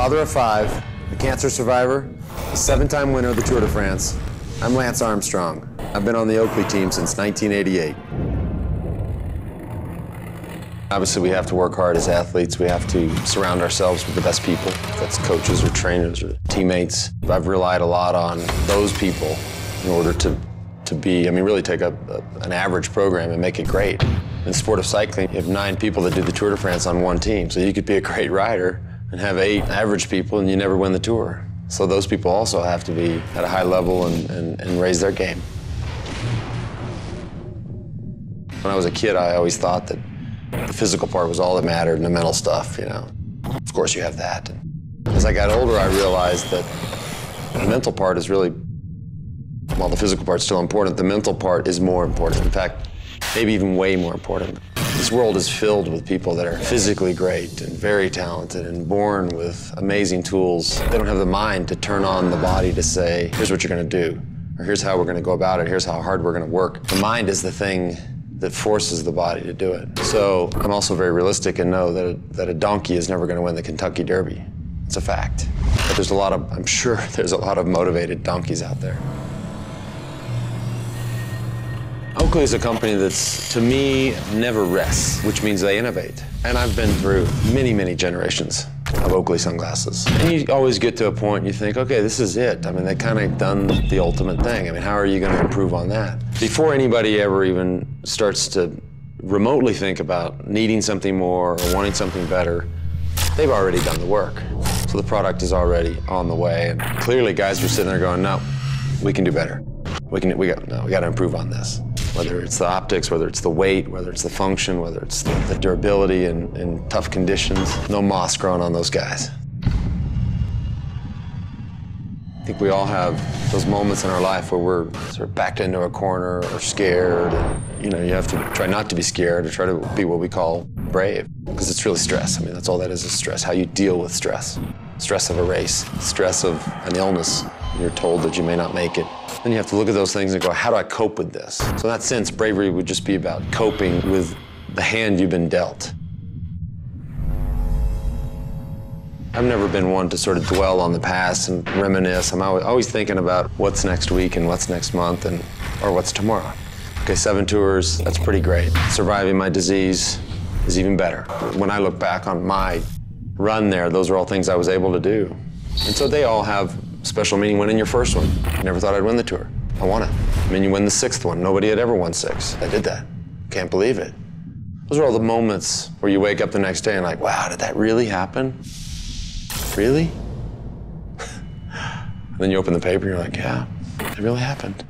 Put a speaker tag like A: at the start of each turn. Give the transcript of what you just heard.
A: father of 5, a cancer survivor, a 7-time winner of the Tour de France. I'm Lance Armstrong. I've been on the Oakley team since 1988. Obviously, we have to work hard as athletes. We have to surround ourselves with the best people. That's coaches or trainers or teammates. I've relied a lot on those people in order to really take an average program and make it great. In the sport of cycling, you have 9 people that do the Tour de France on one team. So you could be a great rider and have 8 average people and you never win the Tour. So those people also have to be at a high level and raise their game. When I was a kid, I always thought that the physical part was all that mattered and the mental stuff, you know. Of course you have that. And as I got older, I realized that the mental part is really, while the physical part's still important, the mental part is more important. In fact, maybe even way more important. This world is filled with people that are physically great and very talented and born with amazing tools. They don't have the mind to turn on the body to say, here's what you're going to do, or here's how we're going to go about it, here's how hard we're going to work. The mind is the thing that forces the body to do it. So I'm also very realistic and know that a donkey is never going to win the Kentucky Derby. It's a fact. But there's a lot of, I'm sure there's a lot of motivated donkeys out there. Oakley is a company that's, to me, never rests, which means they innovate. And I've been through many, many generations of Oakley sunglasses. And you always get to a point you think, okay, this is it. I mean, they kind of done the ultimate thing. I mean, how are you going to improve on that? Before anybody ever even starts to remotely think about needing something more or wanting something better, they've already done the work. So the product is already on the way. And clearly guys are sitting there going, no, we can do better. We got to improve on this. Whether it's the optics, whether it's the weight, whether it's the function, whether it's the durability in tough conditions. No moss growing on those guys. I think we all have those moments in our life where we're sort of backed into a corner or scared. And, you know, you have to try not to be scared or try to be what we call brave. Because it's really stress. I mean, that's all that is stress, how you deal with stress. Stress of a race, stress of an illness. You're told that you may not make it. Then you have to look at those things and go, how do I cope with this? So in that sense, bravery would just be about coping with the hand you've been dealt. I've never been one to sort of dwell on the past and reminisce. I'm always thinking about what's next week and what's next month or what's tomorrow. Okay, 7 tours, that's pretty great. Surviving my disease is even better. When I look back on my run there, those are all things I was able to do. And so they all have special meaning. Winning your first one. I never thought I'd win the Tour. I won it. I mean, you win the 6th one. Nobody had ever won 6. I did that. Can't believe it. Those are all the moments where you wake up the next day and like, wow, did that really happen? Really? And then you open the paper and you're like, yeah, it really happened.